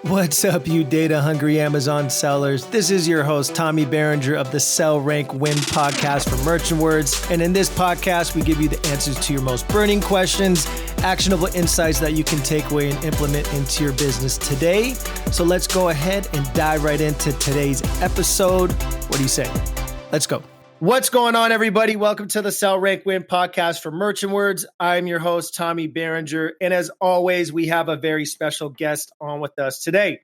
What's up, you data-hungry Amazon sellers? This is your host, Tommy Berenger of the Sell, Rank, Win podcast for Merchant Words. And in this podcast, we give you the answers to your most burning questions, actionable insights that you can take away and implement into your business today. So let's go ahead and dive right into today's episode. What do you say? Let's go. What's going on, everybody? Welcome to the Sell, Rank, Win podcast for Merchant Words. I'm your host, Tommy Berenger. And as always, we have a very special guest on with us today.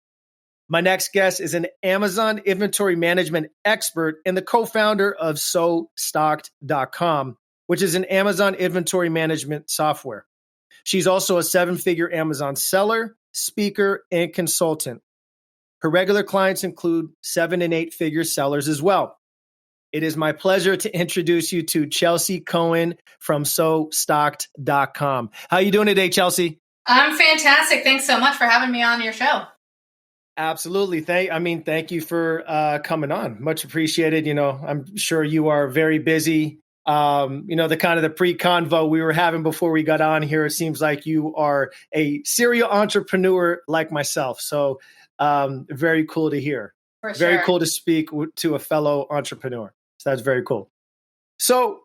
My next guest is an Amazon inventory management expert and the co-founder of SoStocked.com, which is an Amazon inventory management software. She's also a seven-figure Amazon seller, speaker, and consultant. Her regular clients include 7- and 8-figure sellers as well. It is my pleasure to introduce you to Chelsea Cohen from SoStocked.com. How are you doing today, Chelsea? I'm fantastic. Thanks so much for having me on your show. Absolutely. Thank you for coming on. Much appreciated. I'm sure you are very busy. The pre-convo we were having before we got on here, it seems like you are a serial entrepreneur like myself. So very cool to hear. For very sure. Cool to speak to a fellow entrepreneur. So that's very cool. So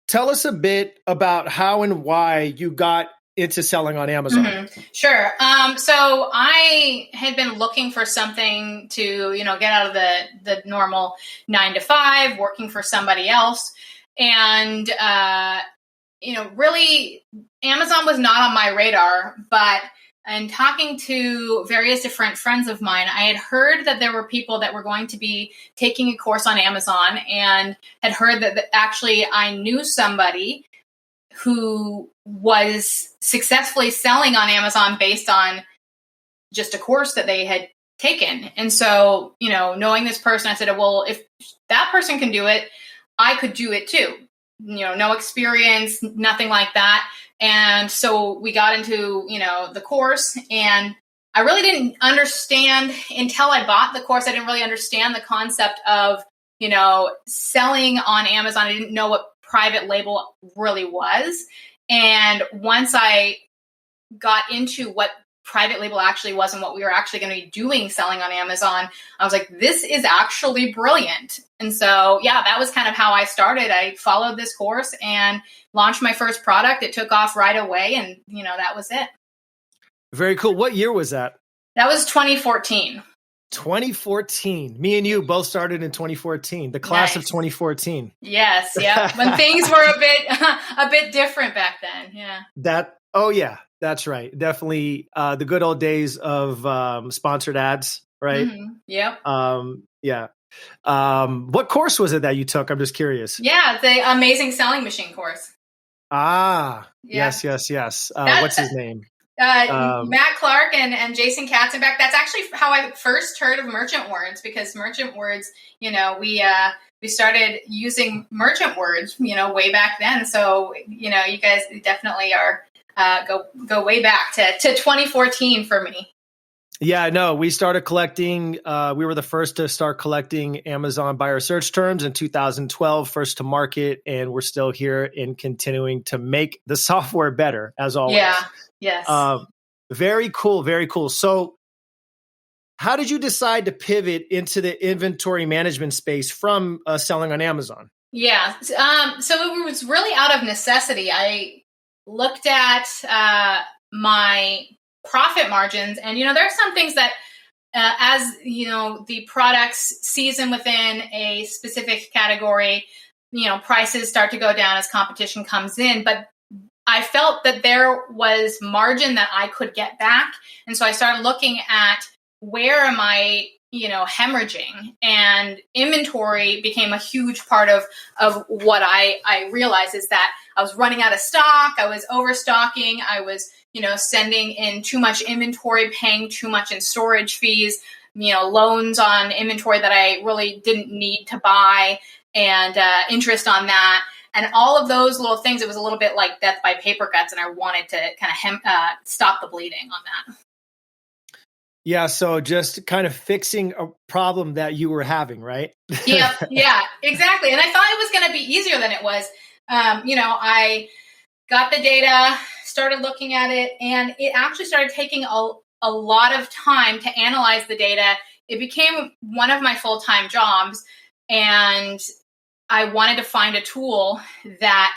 tell us a bit about how and why you got into selling on Amazon. Mm-hmm. Sure. So I had been looking for something to, get out of the normal 9 to 5, working for somebody else. And, really Amazon was not on my radar, but in talking to various different friends of mine, I had heard that there were people that were going to be taking a course on Amazon and had heard that actually I knew somebody who was successfully selling on Amazon based on just a course that they had taken. And so, knowing this person, I said, well, if that person can do it, I could do it too. No experience, nothing like that. And so we got into, the course, and I really didn't understand until I bought the course. I didn't really understand the concept of, selling on Amazon. I didn't know what private label really was. And once I got into what private label actually was and what we were actually going to be doing selling on Amazon, I was like, this is actually brilliant. And so, that was kind of how I started. I followed this course and launched my first product. It took off right away. And, that was it. Very cool. What year was that? That was 2014. 2014. Me and you both started in 2014, the class of 2014. Yes. Yeah. When things were a bit different back then. Yeah. That's right. Definitely the good old days of sponsored ads, right? Mm-hmm. Yep. Yeah. What course was it that you took? I'm just curious. Yeah, the Amazing Selling Machine course. Ah, yeah. Yes. What's his name? Matt Clark and Jason Katzenbach. That's actually how I first heard of Merchant Words, because Merchant Words, we started using Merchant Words, way back then. So, you guys definitely are go way back to 2014 for me. Yeah, no, we started collecting. We were the first to start collecting Amazon buyer search terms in 2012, first to market, and we're still here and continuing to make the software better as always. Yeah. Yes. Very cool. Very cool. So how did you decide to pivot into the inventory management space from selling on Amazon? Yeah. So it was really out of necessity. I looked at my profit margins, and there are some things that as the products season within a specific category, prices start to go down as competition comes in, but I felt that there was margin that I could get back. And so I started looking at where am I, hemorrhaging, and inventory became a huge part of what I realized is that I was running out of stock. I was overstocking. I was, sending in too much inventory, paying too much in storage fees, loans on inventory that I really didn't need to buy, and interest on that. And all of those little things, it was a little bit like death by paper cuts, and I wanted to kind of stop the bleeding on that. Yeah, so just kind of fixing a problem that you were having, right? Yeah, exactly. And I thought it was going to be easier than it was. I got the data, started looking at it, and it actually started taking a lot of time to analyze the data. It became one of my full-time jobs, and I wanted to find a tool that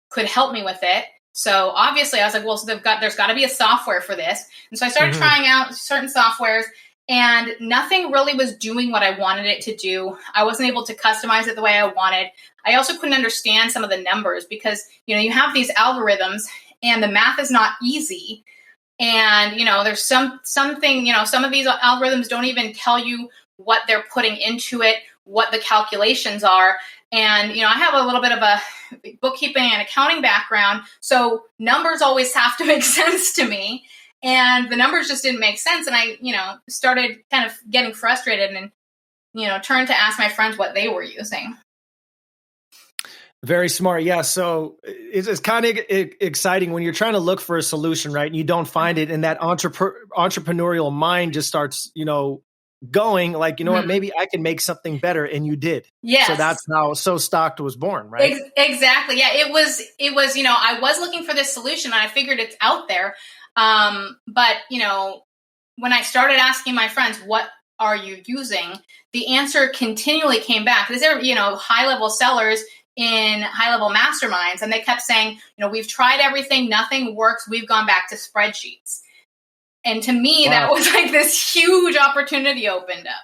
could help me with it. So obviously I was like, well, so there's got to be a software for this. And so I started trying out certain softwares, and nothing really was doing what I wanted it to do. I wasn't able to customize it the way I wanted. I also couldn't understand some of the numbers because, you have these algorithms and the math is not easy. And, there's something, some of these algorithms don't even tell you what they're putting into it, what the calculations are. And, I have a little bit of a bookkeeping and accounting background, so numbers always have to make sense to me. And the numbers just didn't make sense. And I, started kind of getting frustrated and, turned to ask my friends what they were using. Very smart. Yeah. So it's kind of exciting when you're trying to look for a solution, right? And you don't find it, and that entrepreneurial mind just starts, going like, what, maybe I can make something better. And you did. Yes. So that's how SoStocked was born, right? Exactly. Yeah. It was, I was looking for this solution and I figured it's out there. But when I started asking my friends, what are you using? The answer continually came back. These are, high-level sellers in high-level masterminds. And they kept saying, we've tried everything, nothing works. We've gone back to spreadsheets. And to me, wow, that was like this huge opportunity opened up.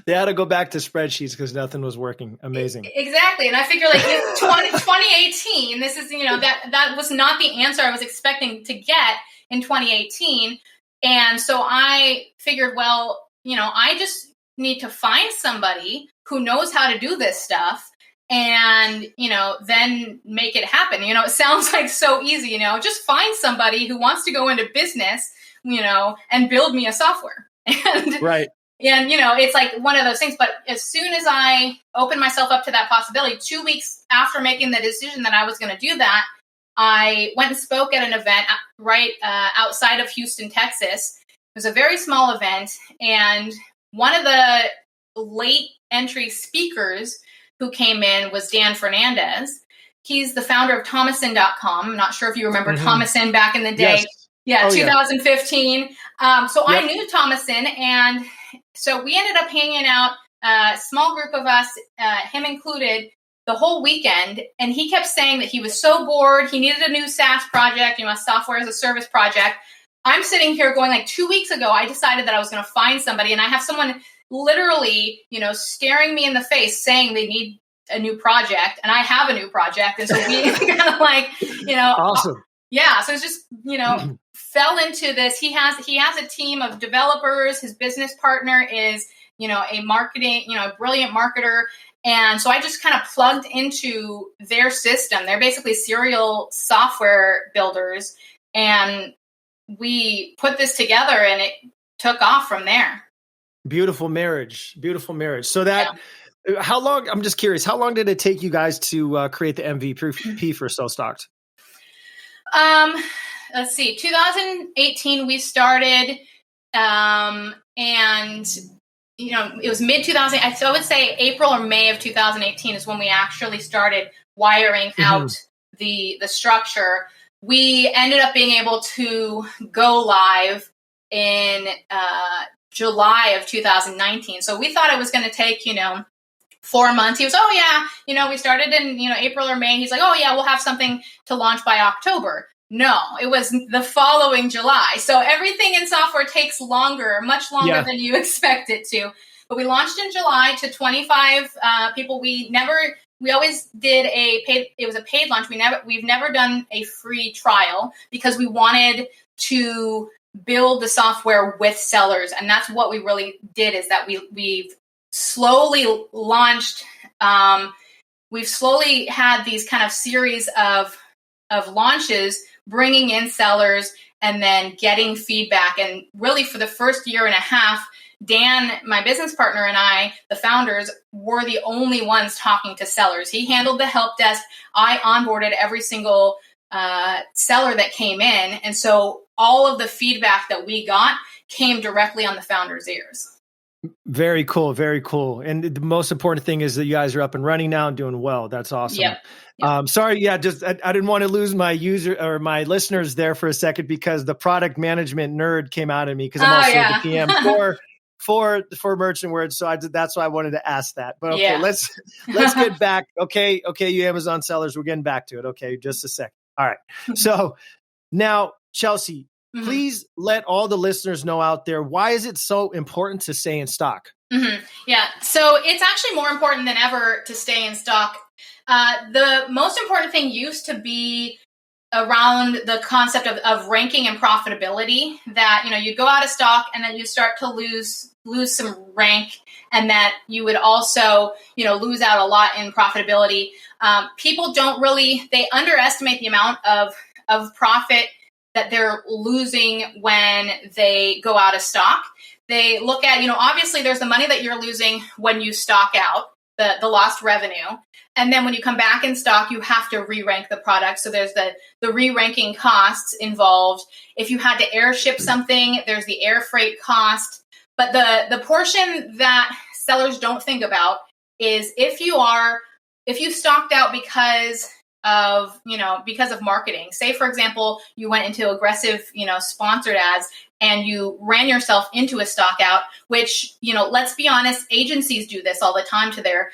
They had to go back to spreadsheets because nothing was working. Amazing. Exactly. And I figure like in 2018, this is, that was not the answer I was expecting to get in 2018. And so I figured, well, I just need to find somebody who knows how to do this stuff and, then make it happen. It sounds like so easy, just find somebody who wants to go into business, and build me a software. And right. And, it's like one of those things. But as soon as I opened myself up to that possibility, 2 weeks after making the decision that I was going to do that, I went and spoke at an event right outside of Houston, Texas. It was a very small event. And one of the late entry speakers who came in was Dan Fernandez. He's the founder of Thomason.com. I'm not sure if you remember Thomason back in the day. Yes. Yeah, 2015. Yeah. So I knew Thomason, and so we ended up hanging out, a small group of us, him included, the whole weekend. And he kept saying that he was so bored. He needed a new SaaS project, a software as a service project. I'm sitting here going like 2 weeks ago, I decided that I was going to find somebody. And I have someone literally, staring me in the face saying they need a new project. And I have a new project. And so we kind of like, awesome. Yeah. So it's just, fell into this. He has a team of developers. His business partner is, a marketing, a brilliant marketer. And so I just kind of plugged into their system. They're basically serial software builders. And we put this together and it took off from there. Beautiful marriage. So that, how long, I'm just curious, how long did it take you guys to create the MVP for SoStocked? Let's see, 2018 we started, and it was mid 2000. I would say April or May of 2018 is when we actually started wiring out the structure. We ended up being able to go live in July of 2019. So we thought it was going to take 4 months. He was, we started in April or May. He's like, we'll have something to launch by October. No, it was the following July. So everything in software takes longer, much longer than you expect it to. But we launched in July to 25 people. We always did it was a paid launch. We've never done a free trial because we wanted to build the software with sellers. And that's what we really did, is that we've slowly launched. We've slowly had these kind of series of launches, bringing in sellers and then getting feedback. And really for the first year and a half, Dan, my business partner, and I, the founders, were the only ones talking to sellers. He handled the help desk. I onboarded every single seller that came in. And so all of the feedback that we got came directly on the founders' ears. Very cool. Very cool. And the most important thing is that you guys are up and running now and doing well. That's awesome. Yep. Sorry. Yeah. Just, I didn't want to lose my user or my listeners there for a second because the product management nerd came out of me because I'm also the PM for Merchant Words. So that's why I wanted to ask that, but okay, let's get back. Okay. You Amazon sellers, we're getting back to it. Okay. Just a second. All right. So now, Chelsea, please let all the listeners know out there, why is it so important to stay in stock? Yeah. So it's actually more important than ever to stay in stock. The most important thing used to be around the concept of ranking and profitability, that, you go out of stock and then you start to lose some rank, and that you would also, lose out a lot in profitability. People they underestimate the amount of profit that they're losing when they go out of stock. They look at, obviously there's the money that you're losing when you stock out, the lost revenue. And then when you come back in stock, you have to re-rank the product. So there's the re-ranking costs involved. If you had to air ship something, there's the air freight cost. But the portion that sellers don't think about is if you stocked out because of marketing. Say, for example, you went into aggressive, sponsored ads and you ran yourself into a stock out, which, let's be honest, agencies do this all the time to their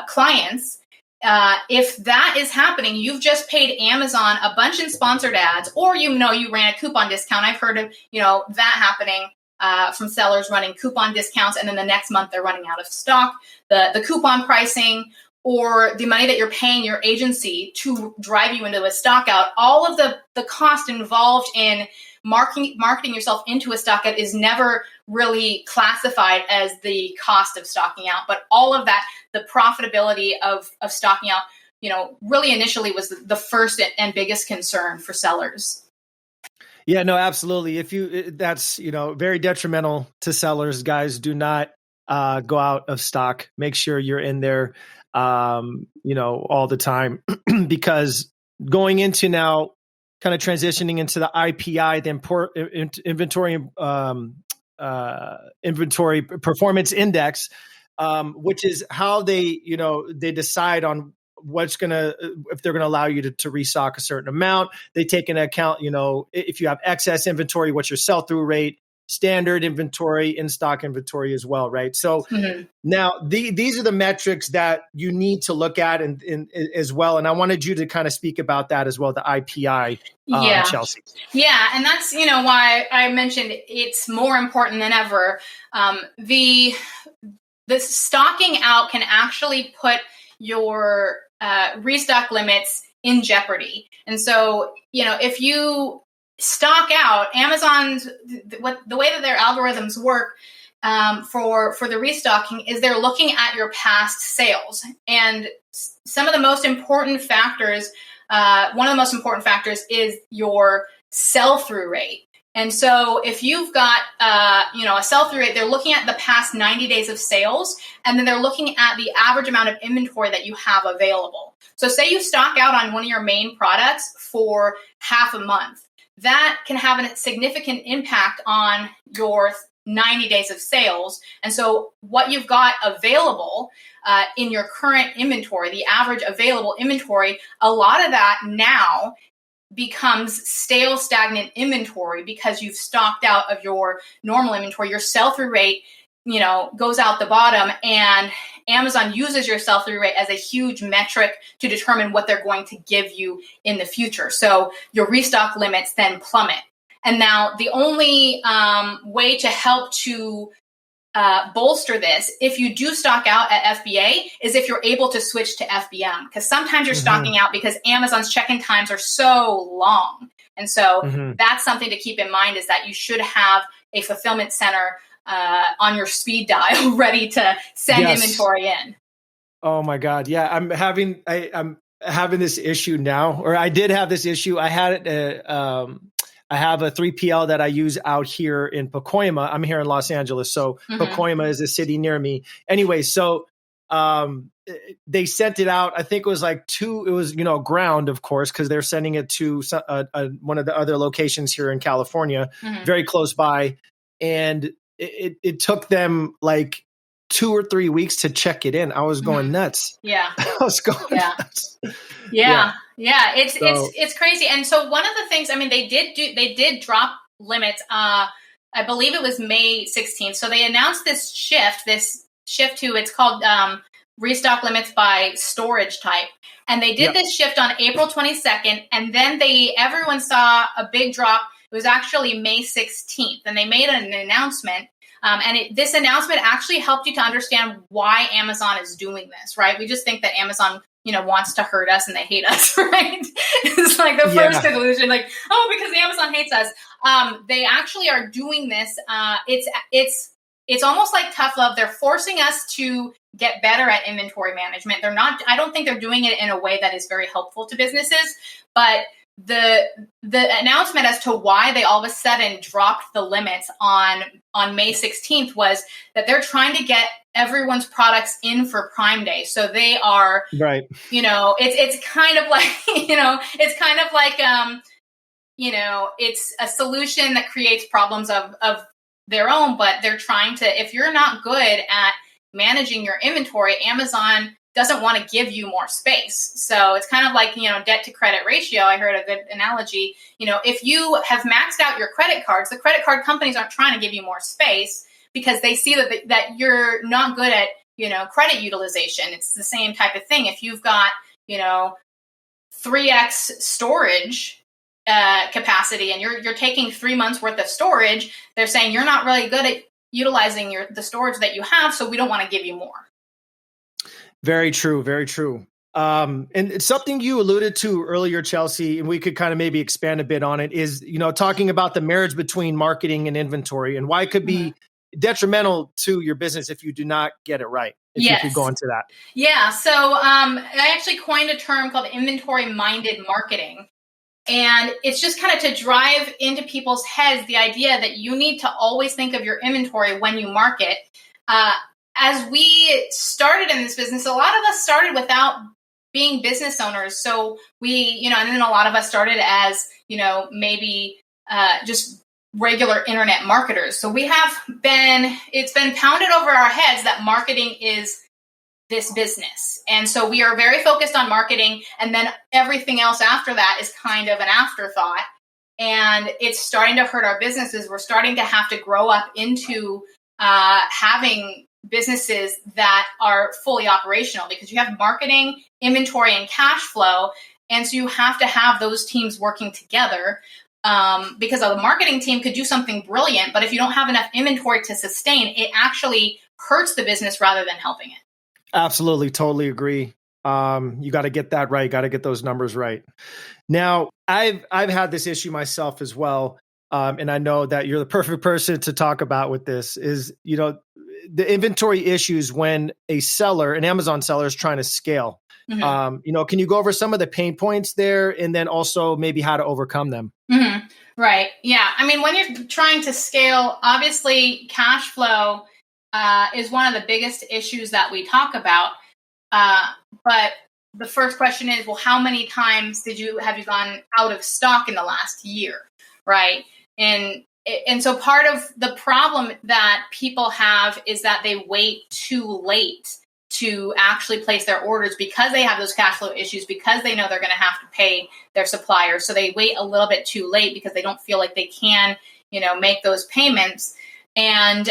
clients. If that is happening, you've just paid Amazon a bunch in sponsored ads, or, you ran a coupon discount. I've heard of, that happening from sellers running coupon discounts. And then the next month they're running out of stock. The coupon pricing, or the money that you're paying your agency to drive you into a stock out, all of the cost involved in marketing yourself into a stock out is never really classified as the cost of stocking out. But all of that, the profitability of stocking out, really initially was the first and biggest concern for sellers. Yeah, no, absolutely. That's, very detrimental to sellers. Guys, do not go out of stock. Make sure you're in there all the time, because going into now kind of transitioning into the IPI, the inventory performance index, which is how they decide on if they're going to allow you to restock a certain amount. They take into account, if you have excess inventory, what's your sell-through rate, standard inventory, in-stock inventory as well, right? So now these are the metrics that you need to look at and as well. And I wanted you to kind of speak about that as well, the IPI, Chelsea. Yeah, and that's, why I mentioned it's more important than ever. The stocking out can actually put your restock limits in jeopardy. And so, if you stock out, Amazon's the way that their algorithms work for the restocking is they're looking at your past sales, and some of the most important factors. One of the most important factors is your sell-through rate. And so if you've got a sell-through rate, they're looking at the past 90 days of sales, and then they're looking at the average amount of inventory that you have available. So say you stock out on one of your main products for half a month. That can have a significant impact on your 90 days of sales. And so what you've got available in your current inventory, the average available inventory, a lot of that now becomes stale, stagnant inventory because you've stocked out of your normal inventory. Your sell-through rate, goes out the bottom, and Amazon uses your sell-through rate as a huge metric to determine what they're going to give you in the future. So your restock limits then plummet. And now the only way to help to bolster this, if you do stock out at FBA, is if you're able to switch to FBM, because sometimes you're stocking out because Amazon's check-in times are so long. And so that's something to keep in mind, is that you should have a fulfillment center on your speed dial ready to send inventory in. Oh my God. Yeah. I'm having this issue now, or I did have this issue. I had I have a 3PL that I use out here in Pacoima. I'm here in Los Angeles. So Pacoima is a city near me. Anyway, so they sent it out. I think it was ground, of course, because they're sending it to one of the other locations here in California, very close by. And it took them like 2 or 3 weeks to check it in. I was going nuts. Yeah. I was going nuts. Yeah. It's crazy. And so one of the things, I mean, they did drop limits. I believe it was May 16th. So they announced this shift to, it's called restock limits by storage type. And they did this shift on April 22nd. And then everyone saw a big drop. It was actually May 16th. And they made an announcement. This announcement actually helped you to understand why Amazon is doing this, right? We just think that Amazon, wants to hurt us and they hate us, right? It's like the first conclusion, like, oh, because Amazon hates us. They actually are doing this. It's almost like tough love. They're forcing us to get better at inventory management. I don't think they're doing it in a way that is very helpful to businesses, but the announcement as to why they all of a sudden dropped the limits on May 16th was that they're trying to get everyone's products in for Prime Day. So they are, right. It's kind of like, it's a solution that creates problems of their own, but they're trying to, if you're not good at managing your inventory, Amazon doesn't want to give you more space. So it's kind of like, debt to credit ratio. I heard a good analogy. If you have maxed out your credit cards, the credit card companies aren't trying to give you more space because they see that you're not good at, credit utilization. It's the same type of thing. If you've got, 3x storage capacity and you're taking 3 months worth of storage, they're saying you're not really good at utilizing the storage that you have. So we don't want to give you more. Very true. Very true. And it's something you alluded to earlier, Chelsea, and we could kind of maybe expand a bit on it is, talking about the marriage between marketing and inventory and why it could be detrimental to your business if you do not get it right. If you could go into that. Yeah. So I actually coined a term called inventory-minded marketing. And it's just kind of to drive into people's heads the idea that you need to always think of your inventory when you market. As we started in this business, a lot of us started without being business owners. So we, and then a lot of us started as, maybe just regular internet marketers. So it's been pounded over our heads that marketing is this business. And so we are very focused on marketing. And then everything else after that is kind of an afterthought. And it's starting to hurt our businesses. We're starting to have to grow up into having businesses that are fully operational because you have marketing, inventory, and cash flow. And so you have to have those teams working together because the marketing team could do something brilliant. But if you don't have enough inventory to sustain, it actually hurts the business rather than helping it. Absolutely. Totally agree. You got to get that right. Got to get those numbers right. Now, I've had this issue myself as well. And I know that you're the perfect person to talk about with this is, the inventory issues when an Amazon seller is trying to scale. Mm-hmm. Can you go over some of the pain points there and then also maybe how to overcome them? Mm-hmm. Right. Yeah. I mean, when you're trying to scale, obviously cash flow is one of the biggest issues that we talk about. But the first question is, well, how many times have you gone out of stock in the last year? Right. And so part of the problem that people have is that they wait too late to actually place their orders because they have those cash flow issues, because they know they're going to have to pay their suppliers. So they wait a little bit too late because they don't feel like they can, make those payments. And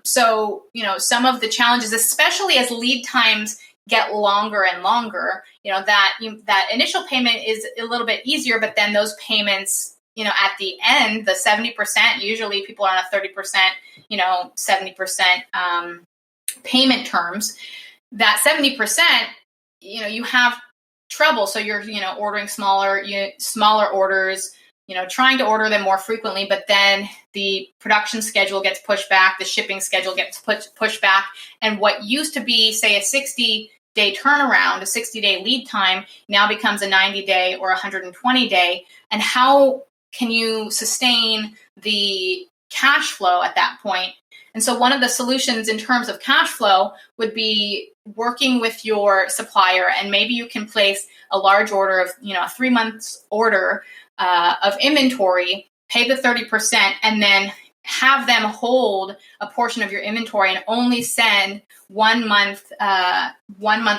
so, some of the challenges, especially as lead times get longer and longer, that initial payment is a little bit easier, but then those payments, at the end, the 70%, usually people are on a 30%, 70% payment terms. That 70%, you have trouble. So you're, ordering smaller orders, trying to order them more frequently, but then the production schedule gets pushed back, the shipping schedule gets pushed back. And what used to be, say, a 60-day turnaround, a 60-day lead time, now becomes a 90-day or 120-day. And how can you sustain the cash flow at that point? And so one of the solutions in terms of cash flow would be working with your supplier, and maybe you can place a large order of, a 3 months order of inventory, pay the 30%, and then have them hold a portion of your inventory and only send 1 month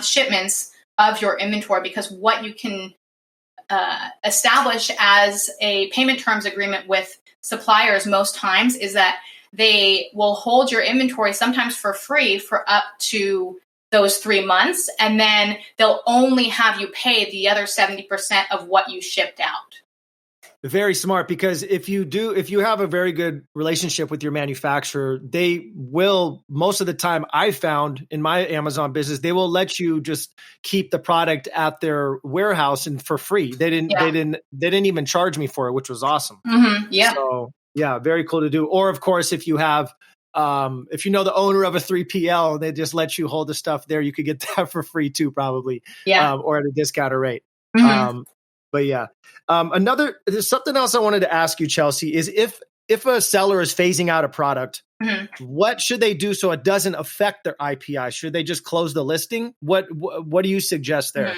shipments of your inventory, because what you can establish as a payment terms agreement with suppliers most times is that they will hold your inventory sometimes for free for up to those 3 months, and then they'll only have you pay the other 70% of what you shipped out. Very smart, because if you have a very good relationship with your manufacturer, they will, most of the time I found in my Amazon business, they will let you just keep the product at their warehouse and for free. They didn't even charge me for it, which was awesome. Mm-hmm. Yeah. So yeah, very cool to do. Or of course, if you have, if you know the owner of a 3PL, they just let you hold the stuff there. You could get that for free too, probably, or at a discounted rate. Mm-hmm. But yeah, there's something else I wanted to ask you, Chelsea, is if a seller is phasing out a product, what should they do so it doesn't affect their IPI? Should they just close the listing? What do you suggest there?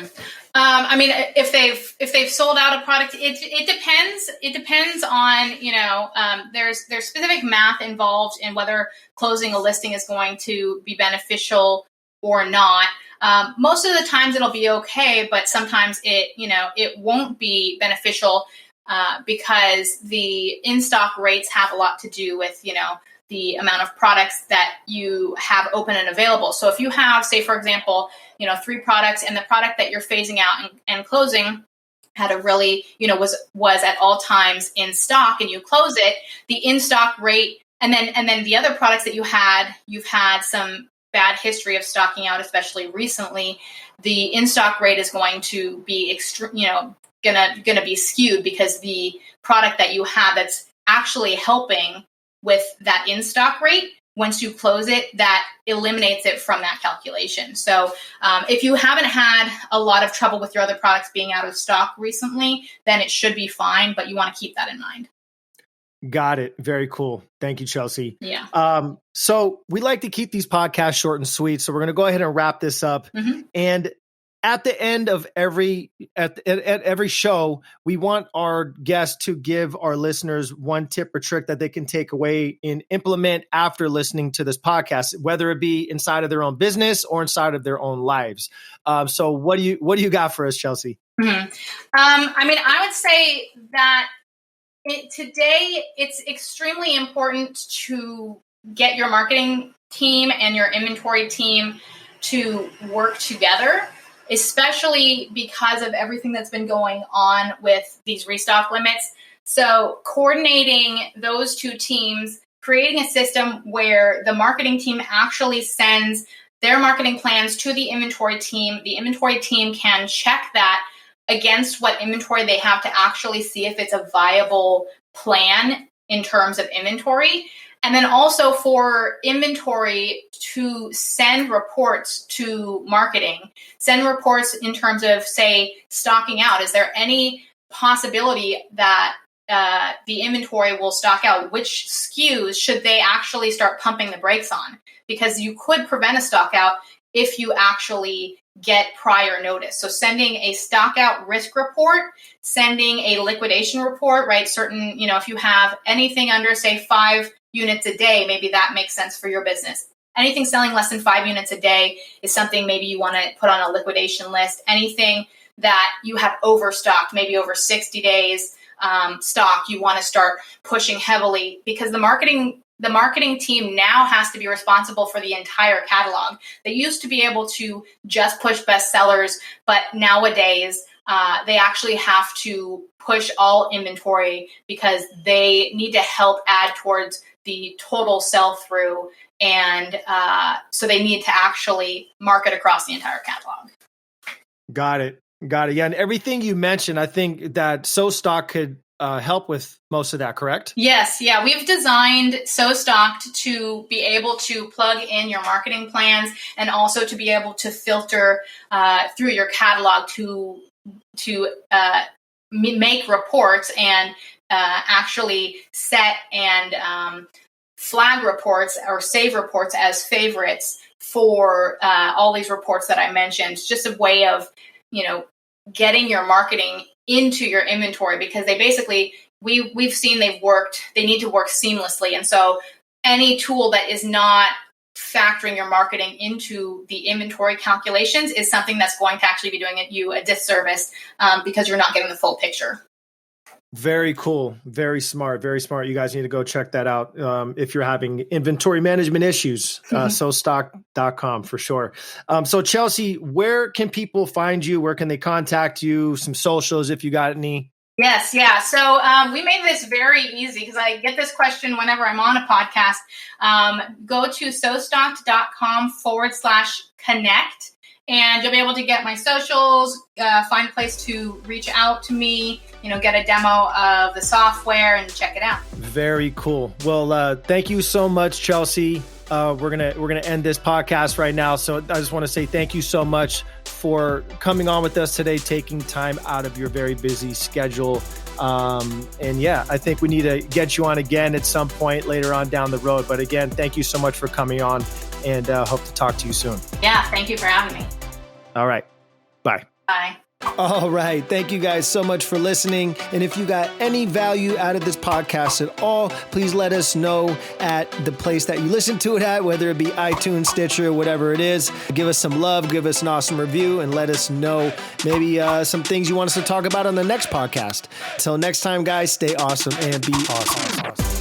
I mean, if they've sold out a product, it depends. It depends on, there's specific math involved in whether closing a listing is going to be beneficial or not. Most of the times it'll be okay, but sometimes it won't be beneficial because the in-stock rates have a lot to do with, the amount of products that you have open and available. So if you have, say, for example, 3 products, and the product that you're phasing out and closing had a really, was at all times in stock, and you close it, the in-stock rate, and then the other products that you've had some bad history of stocking out, especially recently, the in-stock rate is going to be gonna be skewed, because the product that you have that's actually helping with that in-stock rate, once you close it, that eliminates it from that calculation. So if you haven't had a lot of trouble with your other products being out of stock recently, then it should be fine, but you want to keep that in mind. Got it. Very cool. Thank you, Chelsea. Yeah. So we like to keep these podcasts short and sweet. So we're going to go ahead and wrap this up. Mm-hmm. And at the end of every show, we want our guests to give our listeners one tip or trick that they can take away and implement after listening to this podcast, whether it be inside of their own business or inside of their own lives. So what do you got for us, Chelsea? Mm-hmm. I would say that today it's extremely important to get your marketing team and your inventory team to work together, especially because of everything that's been going on with these restock limits. So coordinating those two teams, creating a system where the marketing team actually sends their marketing plans to the inventory team. The inventory team can check that against what inventory they have to actually see if it's a viable plan in terms of inventory. And then also for inventory to send reports to marketing, send reports in terms of, say, stocking out. Is there any possibility that the inventory will stock out? Which SKUs should they actually start pumping the brakes on? Because you could prevent a stock out if you actually get prior notice. So sending a stock out risk report, sending a liquidation report, right? Certain, if you have anything under, say, 5 units a day, maybe that makes sense for your business. Anything selling less than 5 units a day is something maybe you want to put on a liquidation list. Anything that you have overstocked, maybe over 60 days stock, you want to start pushing heavily, because the marketing team now has to be responsible for the entire catalog. They used to be able to just push bestsellers, but nowadays they actually have to push all inventory, because they need to help add towards the total sell-through. And so they need to actually market across the entire catalog. Got it. Yeah. And everything you mentioned, I think that SoStocked could help with most of that, correct? Yes. Yeah. We've designed SoStocked to be able to plug in your marketing plans, and also to be able to filter through your catalog to make reports and actually set and flag reports or save reports as favorites for all these reports that I mentioned. It's just a way of, getting your marketing into your inventory, because they basically, we've seen they need to work seamlessly. And so any tool that is not factoring your marketing into the inventory calculations is something that's going to actually be doing you a disservice because you're not getting the full picture. Very cool. Very smart. Very smart. You guys need to go check that out. If you're having inventory management issues, SoStocked.com for sure. So Chelsea, where can people find you? Where can they contact you? Some socials, if you got any. Yes. Yeah. So we made this very easy because I get this question whenever I'm on a podcast. Go to SoStocked.com/connect. And you'll be able to get my socials, find a place to reach out to me, get a demo of the software and check it out. Very cool. Well, thank you so much, Chelsea. We're gonna end this podcast right now. So I just want to say thank you so much for coming on with us today, taking time out of your very busy schedule. And yeah, I think we need to get you on again at some point later on down the road. But again, thank you so much for coming on, and hope to talk to you soon. Yeah, thank you for having me. All right. Bye. Bye. All right. Thank you guys so much for listening. And if you got any value out of this podcast at all, please let us know at the place that you listen to it at, whether it be iTunes, Stitcher, whatever it is. Give us some love, give us an awesome review, and let us know maybe some things you want us to talk about on the next podcast. Until next time, guys, stay awesome and be awesome.